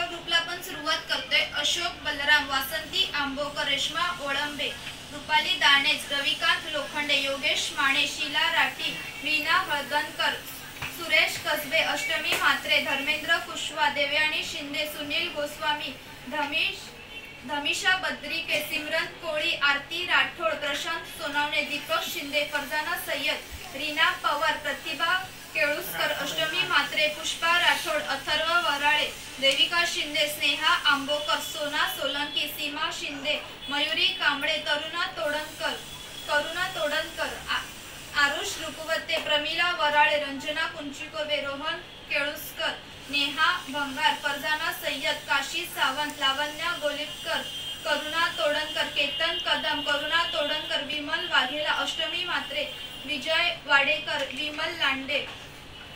ग्रुपला पण सुरुवात करतोय। अशोक बलराम, वासंती आंबोकर, रेश्मा ओळंबे, रुपाली दानेज, रविकांत लोखंडे, योगेश माने, शीला राठी, वीणा हळदणकर, सुरेश कसबे, अष्टमी म्हात्रे, धर्मेंद्र कुशवा, देवयानी शिंदे, सुनील गोस्वामी, धमिषा बद्रिके, सिमरन कोळी, आरती राठोड, प्रशांत सोनावणे, दीपक शिंदे, फरजाना सय्यद, रीना पवार, प्रतिभा केळुसकर, अष्टमी म्हात्रे, पुष्पा राठोड, अथर्व वराळे, देविका शिंदे, स्नेहा आंबोकर, सोना सोलंकी, सीमा शिंदे, मयुरी कांबळे, करुणा तोडणकर, आरुष रुपवते, प्रमिला वराळे, रंजना कुंचिकोबे, रोहन केळुसकर, नेहा भंगार, फरजाना सय्यद, काशी सावंत, लावण्या गोलिपकर, करुणा तोडणकर, केतन कदम, करुणा तोडणकर, विमल वाघेला, अष्टमी म्हात्रे, विजय वाडेकर, विमल लांडे,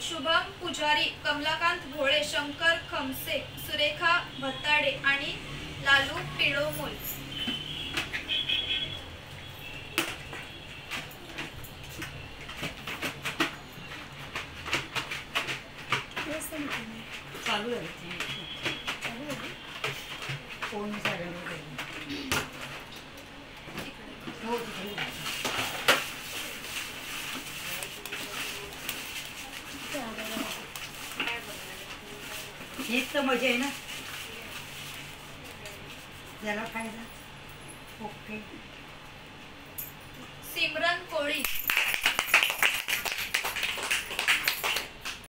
शुभम पुजारी, कमलाकांत भोळे, शंकर खमसे, सुरेखा भत्ताडे आणि लालू पिळोमोल। चालू आहे फोन हो हेच तर मजा आहे ना, ज्याला फायदा। ओके। सिमरन कोळी।